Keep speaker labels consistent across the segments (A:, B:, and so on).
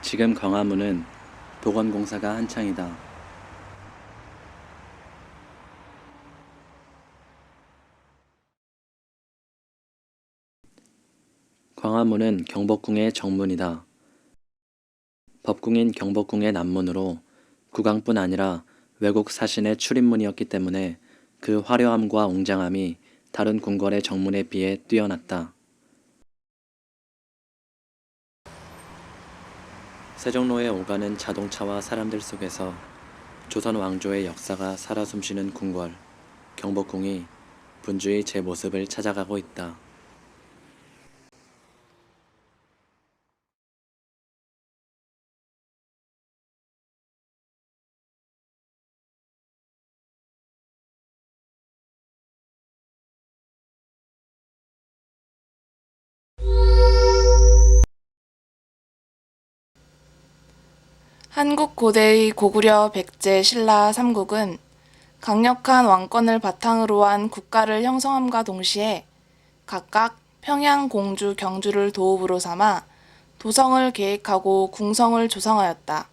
A: 지금 광화문은 도건공사가 한창이다. 광화문은 경복궁의 정문이다. 법궁인 경복궁의 남문으로 국왕뿐 아니라 외국 사신의 출입문이었기 때문에 그 화려함과 웅장함이 다른 궁궐의 정문에 비해 뛰어났다. 세종로에 오가는 자동차와 사람들 속에서 조선 왕조의 역사가 살아 숨쉬는 궁궐, 경복궁이 분주히 제 모습을 찾아가고 있다.
B: 한국 고대의 고구려 백제 신라 삼국은 강력한 왕권을 바탕으로 한 국가를 형성함과 동시에 각각 평양, 공주, 경주를 도읍으로 삼아 도성을 계획하고 궁성을 조성하였다.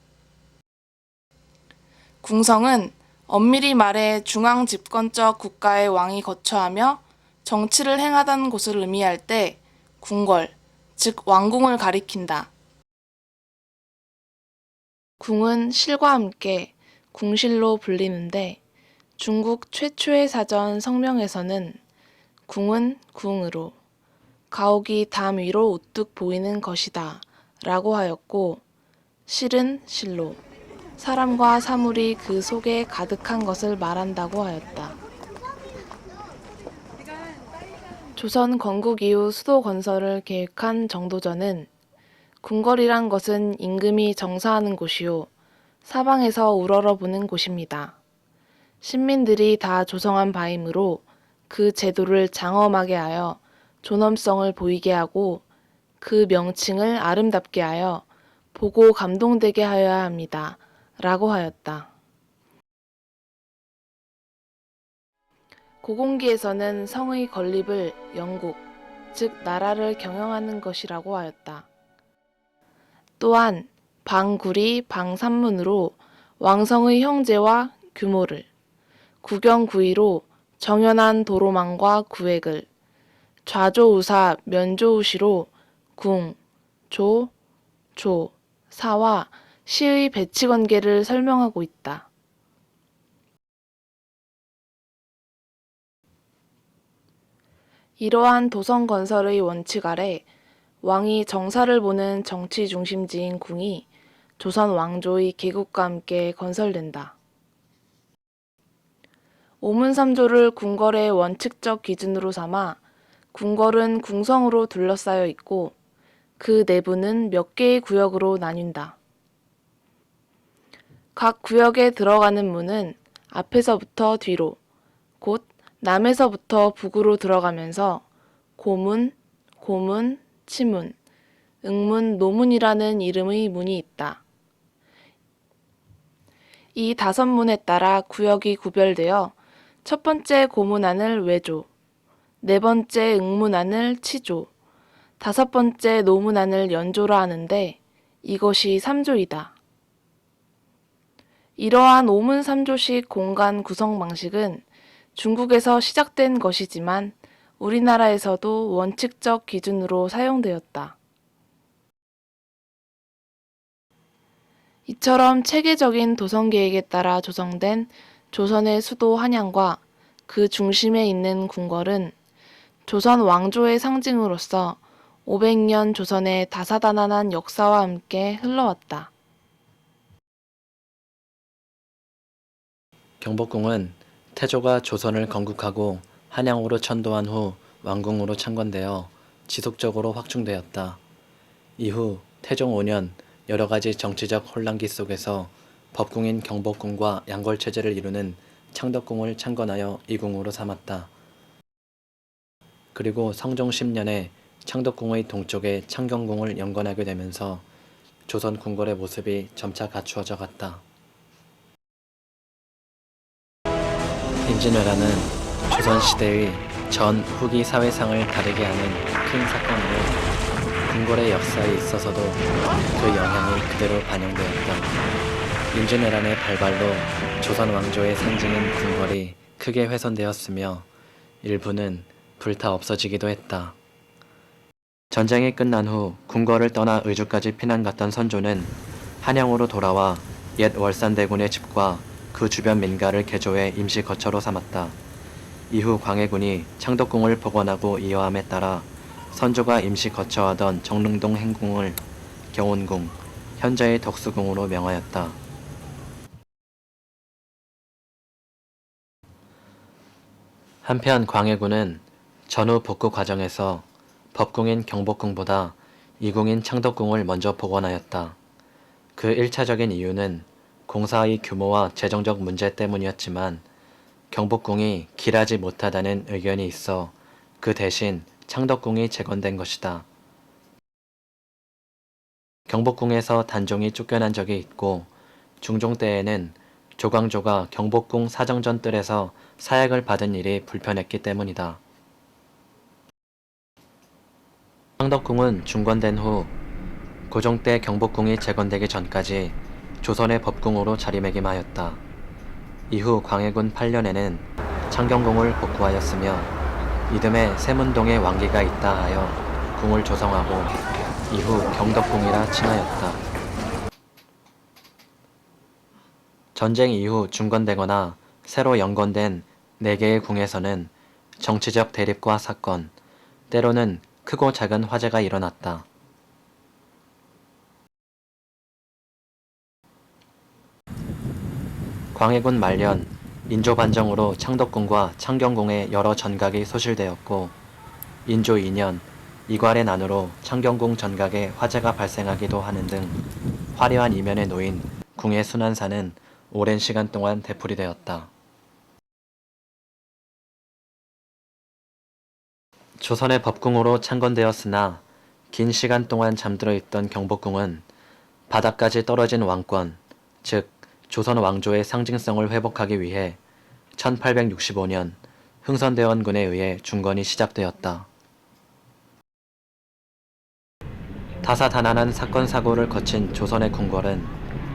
B: 궁성은 엄밀히 말해 중앙 집권적 국가의 왕이 거처하며 정치를 행하던 곳을 의미할 때 궁궐, 즉 왕궁을 가리킨다. 궁은 실과 함께 궁실로 불리는데 중국 최초의 사전 성명에서는 궁은 궁으로, 가옥이 담 위로 우뚝 보이는 것이다 라고 하였고, 실은 실로, 사람과 사물이 그 속에 가득한 것을 말한다고 하였다. 조선 건국 이후 수도 건설을 계획한 정도전은 궁궐이란 것은 임금이 정사하는 곳이요 사방에서 우러러보는 곳입니다. 신민들이 다 조성한 바이므로 그 제도를 장엄하게 하여 존엄성을 보이게 하고 그 명칭을 아름답게 하여 보고 감동되게 하여야 합니다. 라고 하였다. 고공기에서는 성의 건립을 영국, 즉 나라를 경영하는 것이라고 하였다. 또한 방구리, 방산문으로 왕성의 형제와 규모를, 구경구의로 정연한 도로망과 구획을, 좌조우사, 면조우시로 궁, 조, 조, 사와 시의 배치관계를 설명하고 있다. 이러한 도성 건설의 원칙 아래 왕이 정사를 보는 정치 중심지인 궁이 조선 왕조의 개국과 함께 건설된다. 오문삼조를 궁궐의 원칙적 기준으로 삼아 궁궐은 궁성으로 둘러싸여 있고 그 내부는 몇 개의 구역으로 나뉜다. 각 구역에 들어가는 문은 앞에서부터 뒤로, 곧 남에서부터 북으로 들어가면서 고문, 고문, 치문, 응문, 노문이라는 이름의 문이 있다. 이 5문에 따라 구역이 구별되어 첫 번째 고문안을 외조, 네 번째 응문안을 치조, 5번째 노문안을 연조라 하는데 이것이 3조이다. 이러한 오문삼조식 공간 구성 방식은 중국에서 시작된 것이지만 우리나라에서도 원칙적 기준으로 사용되었다. 이처럼 체계적인 도성계획에 따라 조성된 조선의 수도 한양과 그 중심에 있는 궁궐은 조선 왕조의 상징으로서 500년 조선의 다사다난한 역사와 함께 흘러왔다.
A: 경복궁은 태조가 조선을 건국하고 한양으로 천도한 후 왕궁으로 창건되어 지속적으로 확충되었다. 이후 태종 5년 여러 가지 정치적 혼란기 속에서 법궁인 경복궁과 양궐체제를 이루는 창덕궁을 창건하여 이궁으로 삼았다. 그리고 성종 10년에 창덕궁의 동쪽에 창경궁을 연건하게 되면서 조선 궁궐의 모습이 점차 갖추어져 갔다. 임진왜란은 조선시대의 전, 후기 사회상을 다르게 하는 큰 사건으로 궁궐의 역사에 있어서도 그 영향이 그대로 반영되었다. 임진왜란의 발발로 조선 왕조의 상징인 궁궐이 크게 훼손되었으며 일부는 불타 없어지기도 했다. 전쟁이 끝난 후 궁궐을 떠나 의주까지 피난 갔던 선조는 한양으로 돌아와 옛 월산대군의 집과 그 주변 민가를 개조해 임시 거처로 삼았다. 이후 광해군이 창덕궁을 복원하고 이어함에 따라 선조가 임시 거처하던 정릉동 행궁을 경운궁, 현재의 덕수궁으로 명하였다. 한편 광해군은 전후 복구 과정에서 법궁인 경복궁보다 이궁인 창덕궁을 먼저 복원하였다. 그 1차적인 이유는 공사의 규모와 재정적 문제 때문이었지만 경복궁이 길하지 못하다는 의견이 있어 그 대신 창덕궁이 재건된 것이다. 경복궁에서 단종이 쫓겨난 적이 있고 중종 때에는 조광조가 경복궁 사정전 뜰에서 사약을 받은 일이 불편했기 때문이다. 창덕궁은 중건된 후 고종 때 경복궁이 재건되기 전까지 조선의 법궁으로 자리매김하였다. 이후 광해군 8년에는 창경궁을 복구하였으며 이듬해 세문동에 왕기가 있다 하여 궁을 조성하고 이후 경덕궁이라 칭하였다. 전쟁 이후 중건되거나 새로 연건된 4개의 궁에서는 정치적 대립과 사건, 때로는 크고 작은 화재가 일어났다. 광해군 말년 인조 반정으로 창덕궁과 창경궁의 여러 전각이 소실되었고 인조 2년 이괄의 난으로 창경궁 전각에 화재가 발생하기도 하는 등 화려한 이면에 놓인 궁의 순환사는 오랜 시간 동안 되풀이되었다. 조선의 법궁으로 창건되었으나 긴 시간 동안 잠들어 있던 경복궁은 바닥까지 떨어진 왕권, 즉 조선 왕조의 상징성을 회복하기 위해 1865년 흥선대원군에 의해 중건이 시작되었다. 다사다난한 사건 사고를 거친 조선의 궁궐은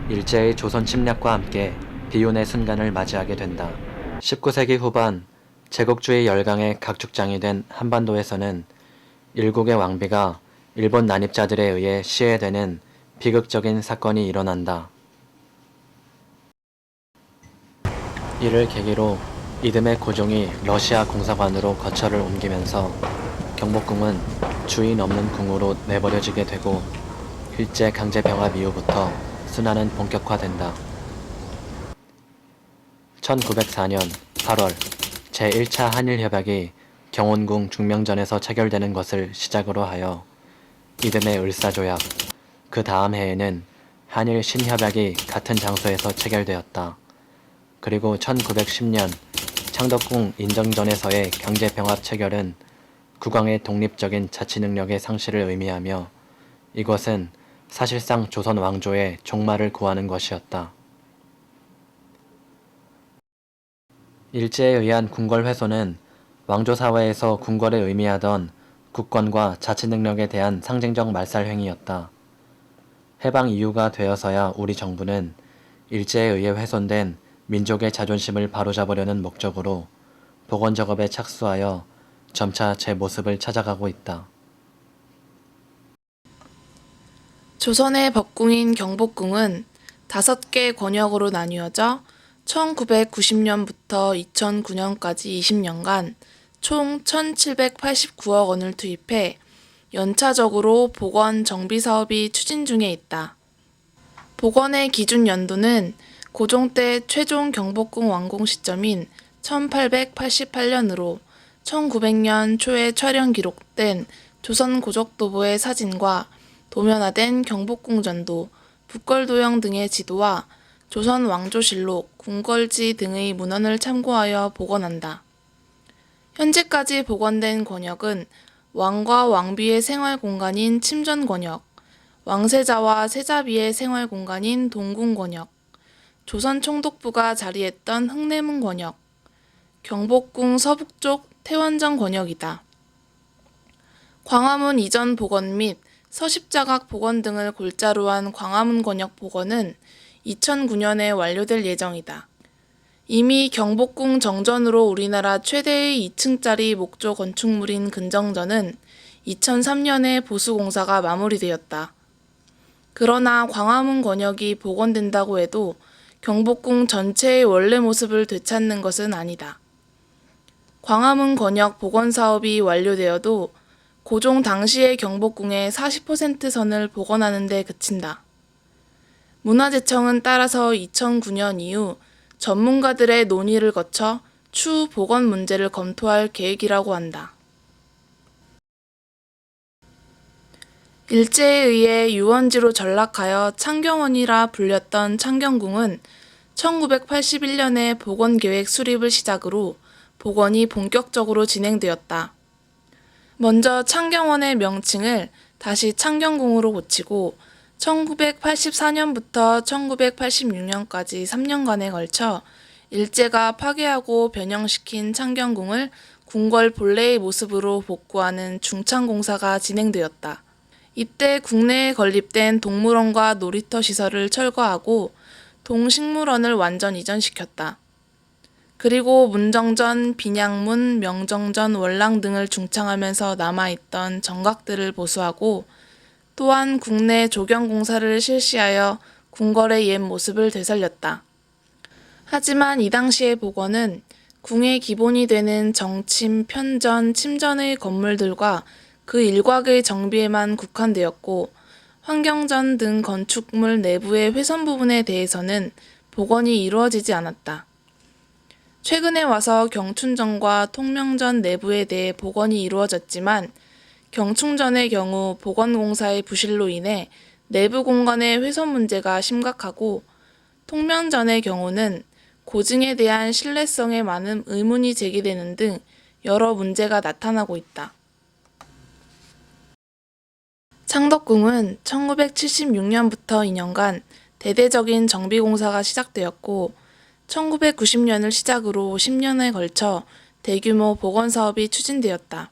A: 일제의 조선 침략과 함께 비운의 순간을 맞이하게 된다. 19세기 후반 제국주의 열강의 각축장이 된 한반도에서는 일국의 왕비가 일본 난입자들에 의해 시해되는 비극적인 사건이 일어난다. 이를 계기로 이듬해 고종이 러시아 공사관으로 거처를 옮기면서 경복궁은 주인 없는 궁으로 내버려지게 되고 일제 강제병합 이후부터 순환은 본격화된다. 1904년 8월 제1차 한일협약이 경운궁 중명전에서 체결되는 것을 시작으로 하여 이듬해 을사조약, 그 다음 해에는 한일 신협약이 같은 장소에서 체결되었다. 그리고 1910년 창덕궁 인정전에서의 강제병합 체결은 국왕의 독립적인 자치 능력의 상실을 의미하며 이것은 사실상 조선 왕조의 종말을 구하는 것이었다. 일제에 의한 궁궐 훼손은 왕조 사회에서 궁궐을 의미하던 국권과 자치 능력에 대한 상징적 말살 행위였다. 해방 이후가 되어서야 우리 정부는 일제에 의해 훼손된 민족의 자존심을 바로잡으려는 목적으로 복원 작업에 착수하여 점차 제 모습을 찾아가고 있다.
B: 조선의 법궁인 경복궁은 5개 권역으로 나뉘어져 1990년부터 2009년까지 20년간 총 1,789억 원을 투입해 연차적으로 복원 정비 사업이 추진 중에 있다. 복원의 기준 연도는 고종 때 최종 경복궁 완공 시점인 1888년으로 1900년 초에 촬영 기록된 조선 고적도보의 사진과 도면화된 경복궁 전도, 북걸도형 등의 지도와 조선 왕조실록, 궁궐지 등의 문헌을 참고하여 복원한다. 현재까지 복원된 권역은 왕과 왕비의 생활 공간인 침전 권역, 왕세자와 세자비의 생활 공간인 동궁 권역, 조선 총독부가 자리했던 흥내문 권역, 경복궁 서북쪽 태원정 권역이다. 광화문 이전 복원 및 서십자각 복원 등을 골자로 한 광화문 권역 복원은 2009년에 완료될 예정이다. 이미 경복궁 정전으로 우리나라 최대의 2층짜리 목조 건축물인 근정전은 2003년에 보수공사가 마무리되었다. 그러나 광화문 권역이 복원된다고 해도 경복궁 전체의 원래 모습을 되찾는 것은 아니다. 광화문 권역 복원 사업이 완료되어도 고종 당시의 경복궁의 40% 선을 복원하는 데 그친다. 문화재청은 따라서 2009년 이후 전문가들의 논의를 거쳐 추후 복원 문제를 검토할 계획이라고 한다. 일제에 의해 유원지로 전락하여 창경원이라 불렸던 창경궁은 1981년에 복원계획 수립을 시작으로 복원이 본격적으로 진행되었다. 먼저 창경원의 명칭을 다시 창경궁으로 고치고 1984년부터 1986년까지 3년간에 걸쳐 일제가 파괴하고 변형시킨 창경궁을 궁궐 본래의 모습으로 복구하는 중창공사가 진행되었다. 이때 국내에 건립된 동물원과 놀이터 시설을 철거하고 동식물원을 완전 이전시켰다. 그리고 문정전, bin양문, 명정전, 월랑 등을 중창하면서 남아있던 정각들을 보수하고 또한 국내 조경공사를 실시하여 궁궐의 옛 모습을 되살렸다. 하지만 이 당시의 복원은 궁의 기본이 되는 정침, 편전, 침전의 건물들과 그 일곽의 정비에만 국한되었고 환경전 등 건축물 내부의 훼손 부분에 대해서는 복원이 이루어지지 않았다. 최근에 와서 경춘전과 통명전 내부에 대해 복원이 이루어졌지만 경춘전의 경우 복원공사의 부실로 인해 내부 공간의 훼손 문제가 심각하고 통명전의 경우는 고증에 대한 신뢰성에 많은 의문이 제기되는 등 여러 문제가 나타나고 있다. 창덕궁은 1976년부터 2년간 대대적인 정비공사가 시작되었고 1990년을 시작으로 10년에 걸쳐 대규모 복원사업이 추진되었다.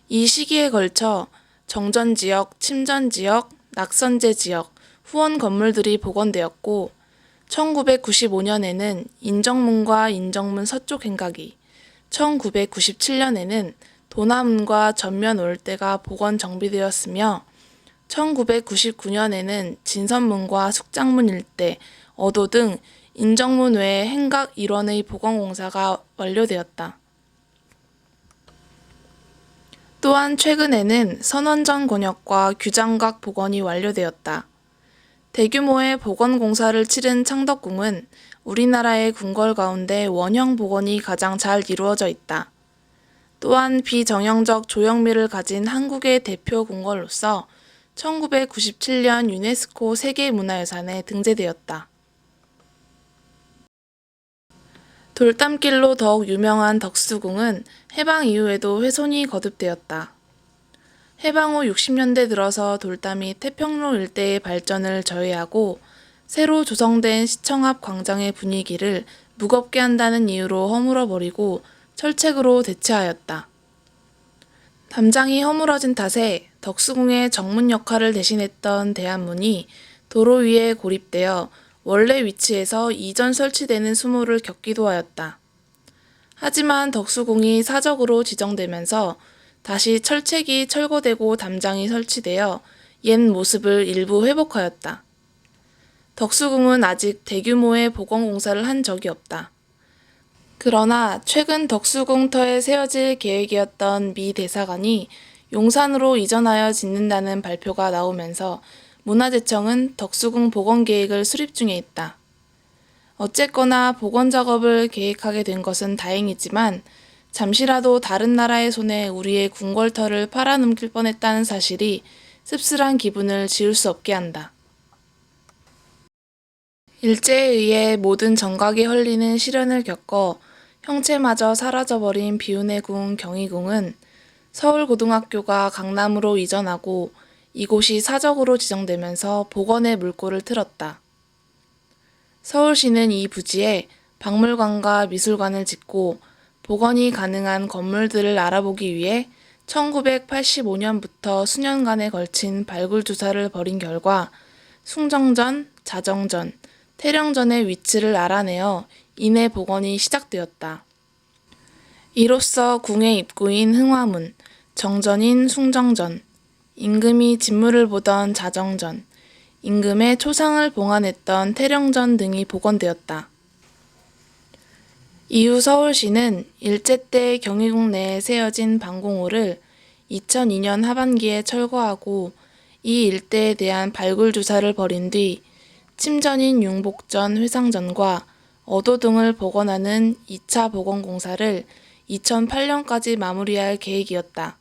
B: 이 시기에 걸쳐 정전지역, 침전지역, 낙선제지역, 후원 건물들이 복원되었고 1995년에는 인정문과 인정문 서쪽 행각이, 1997년에는 도남문과 전면 올대가 복원 정비되었으며 1999년에는 진선문과 숙장문 일대, 어도 등 인정문 외의 행각 일원의 복원공사가 완료되었다. 또한 최근에는 선원전 권역과 규장각 복원이 완료되었다. 대규모의 복원공사를 치른 창덕궁은 우리나라의 궁궐 가운데 원형 복원이 가장 잘 이루어져 있다. 또한 비정형적 조형미를 가진 한국의 대표 궁궐로서 1997년 유네스코 세계문화유산에 등재되었다. 돌담길로 더욱 유명한 덕수궁은 해방 이후에도 훼손이 거듭되었다. 해방 후 60년대 들어서 돌담이 태평로 일대의 발전을 저해하고 새로 조성된 시청 앞 광장의 분위기를 무겁게 한다는 이유로 허물어버리고 철책으로 대체하였다. 담장이 허물어진 탓에 덕수궁의 정문 역할을 대신했던 대한문이 도로 위에 고립되어 원래 위치에서 이전 설치되는 수모를 겪기도 하였다. 하지만 덕수궁이 사적으로 지정되면서 다시 철책이 철거되고 담장이 설치되어 옛 모습을 일부 회복하였다. 덕수궁은 아직 대규모의 복원 공사를 한 적이 없다. 그러나 최근 덕수궁터에 세워질 계획이었던 미 대사관이 용산으로 이전하여 짓는다는 발표가 나오면서 문화재청은 덕수궁 복원 계획을 수립 중에 있다. 어쨌거나 복원 작업을 계획하게 된 것은 다행이지만 잠시라도 다른 나라의 손에 우리의 궁궐터를 팔아넘길 뻔했다는 사실이 씁쓸한 기분을 지울 수 없게 한다. 일제에 의해 모든 정각이 헐리는 시련을 겪어 형체마저 사라져버린 비운의 궁 경희궁은 서울고등학교가 강남으로 이전하고 이곳이 사적으로 지정되면서 복원의 물꼬를 틀었다. 서울시는 이 부지에 박물관과 미술관을 짓고 복원이 가능한 건물들을 알아보기 위해 1985년부터 수년간에 걸친 발굴 조사를 벌인 결과 숭정전, 자정전, 태령전의 위치를 알아내어 이내 복원이 시작되었다. 이로써 궁의 입구인 흥화문, 정전인 숭정전, 임금이 진무를 보던 자정전, 임금의 초상을 봉안했던 태령전 등이 복원되었다. 이후 서울시는 일제 때 경희궁 내에 세워진 방공호를 2002년 하반기에 철거하고 이 일대에 대한 발굴 조사를 벌인 뒤 침전인 융복전, 회상전과 어도 등을 복원하는 2차 복원 공사를 2008년까지 마무리할 계획이었다.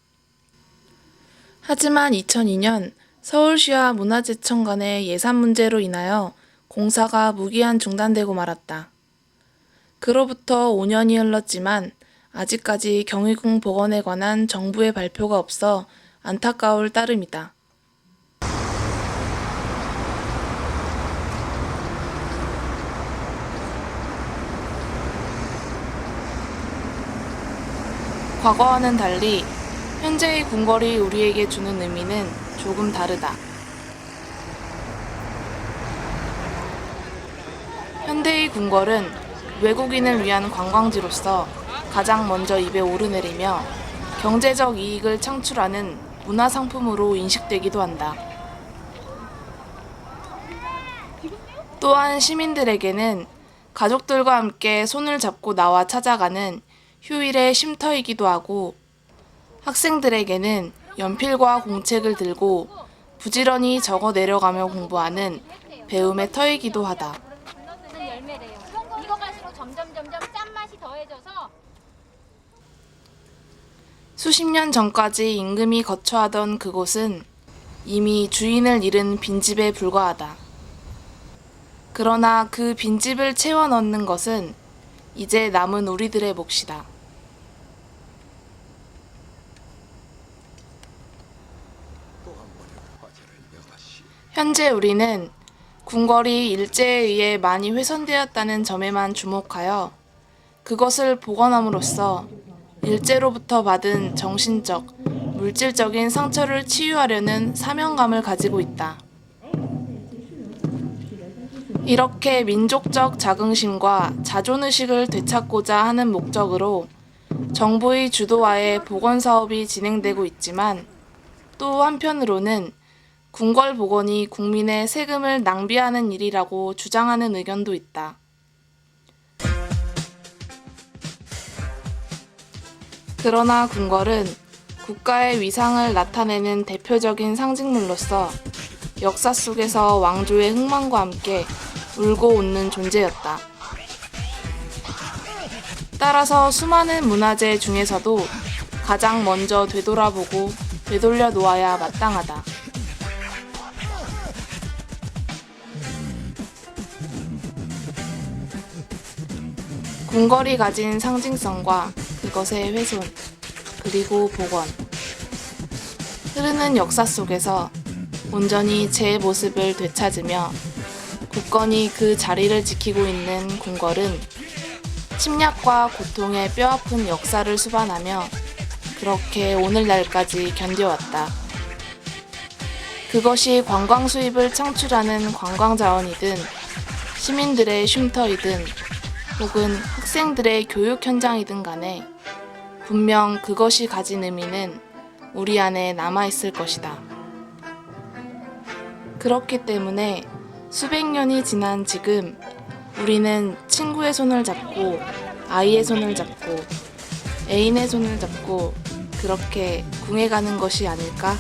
B: 하지만 2002년 서울시와 문화재청 간의 예산 문제로 인하여 공사가 무기한 중단되고 말았다. 그로부터 5년이 흘렀지만 아직까지 경희궁 복원에 관한 정부의 발표가 없어 안타까울 따름이다. 과거와는 달리 현재의 궁궐이 우리에게 주는 의미는 조금 다르다. 현대의 궁궐은 외국인을 위한 관광지로서 가장 먼저 입에 오르내리며 경제적 이익을 창출하는 문화상품으로 인식되기도 한다. 또한 시민들에게는 가족들과 함께 손을 잡고 나와 찾아가는 휴일의 쉼터이기도 하고 학생들에게는 연필과 공책을 들고 부지런히 적어 내려가며 공부하는 배움의 터이기도 하다.
C: 열매래요. 익어갈수록 점점 짠맛이 더해져서
B: 수십 년 전까지 임금이 거처하던 그곳은 이미 주인을 잃은 빈집에 불과하다. 그러나 그 빈집을 채워 넣는 것은 이제 남은 우리들의 몫이다. 현재 우리는 궁궐이 일제에 의해 많이 훼손되었다는 점에만 주목하여 그것을 복원함으로써 일제로부터 받은 정신적, 물질적인 상처를 치유하려는 사명감을 가지고 있다. 이렇게 민족적 자긍심과 자존의식을 되찾고자 하는 목적으로 정부의 주도하에 복원 사업이 진행되고 있지만 또 한편으로는 궁궐 복원이 국민의 세금을 낭비하는 일이라고 주장하는 의견도 있다. 그러나 궁궐은 국가의 위상을 나타내는 대표적인 상징물로서 역사 속에서 왕조의 흥망과 함께 울고 웃는 존재였다. 따라서 수많은 문화재 중에서도 가장 먼저 되돌아보고 되돌려 놓아야 마땅하다. 궁궐이 가진 상징성과 그것의 훼손, 그리고 복원. 흐르는 역사 속에서 온전히 제 모습을 되찾으며 굳건히 그 자리를 지키고 있는 궁궐은 침략과 고통의 뼈아픈 역사를 수반하며 그렇게 오늘날까지 견뎌왔다. 그것이 관광 수입을 창출하는 관광자원이든 시민들의 쉼터이든 혹은 학생들의 교육 현장이든 간에 분명 그것이 가진 의미는 우리 안에 남아있을 것이다. 그렇기 때문에 수백 년이 지난 지금 우리는 친구의 손을 잡고 아이의 손을 잡고 애인의 손을 잡고 그렇게 궁에 가는 것이 아닐까?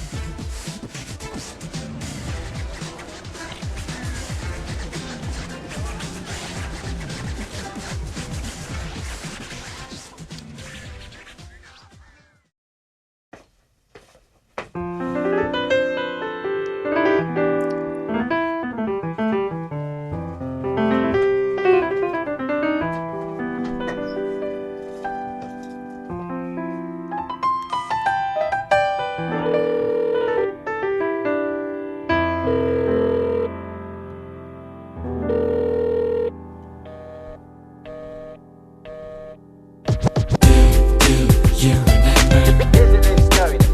D: You remember?
E: Here's the next story.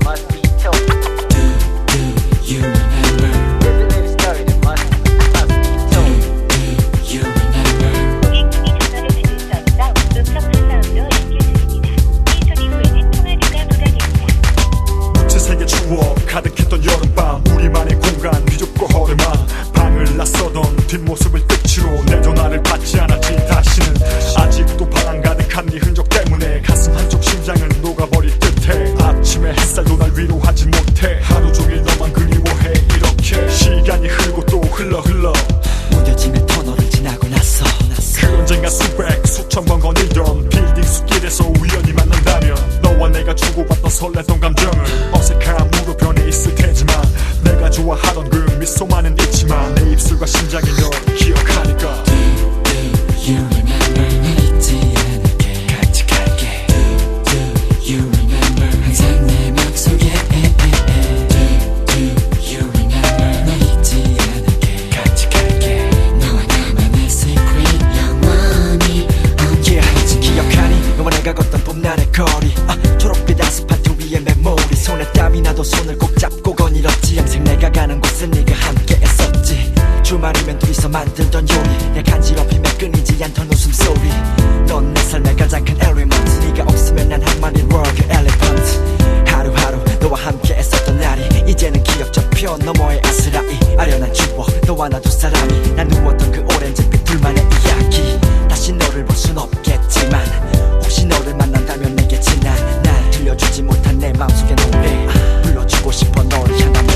D: 지금 미소만은 있지만 내 입술과 심장이 널 기억하니까.
E: You remember 날 잊지 않을게 같이 갈게 Do you remember 항상 내 맘속에 Do you remember 날 잊지 않을게 같이 갈게 너와 나만의 secret 영원히 언제까지
F: 기억하니 너와 내가 걷던 봄날의 거리 초록빛 아스팔트 위에 메모리 손에 땀이 나도 손을 꼭 잡고 거닐었지 항상 내가 가는 곳은 네가 함께 했었지 주말이면 둘이서 만들던 요리 내 간지럽힘에 끊이지 않던 웃음소리 넌 내 삶의 가장 큰 element 네가 없으면 난 한 마리 royal elephant 하루하루 너와 함께 했었던 날이 이제는 기억 저편 너머의 아스라이 아련한 추억 너와 나 두 사람이 난 누웠던 그 오렌지빛 둘만의 이야기 다시 너를 볼 순 없겠지만 혹시 너를 만난다면 내게 지난 날 들려주지 못한 내 마음속의 노래 불러주고 싶어 널 향한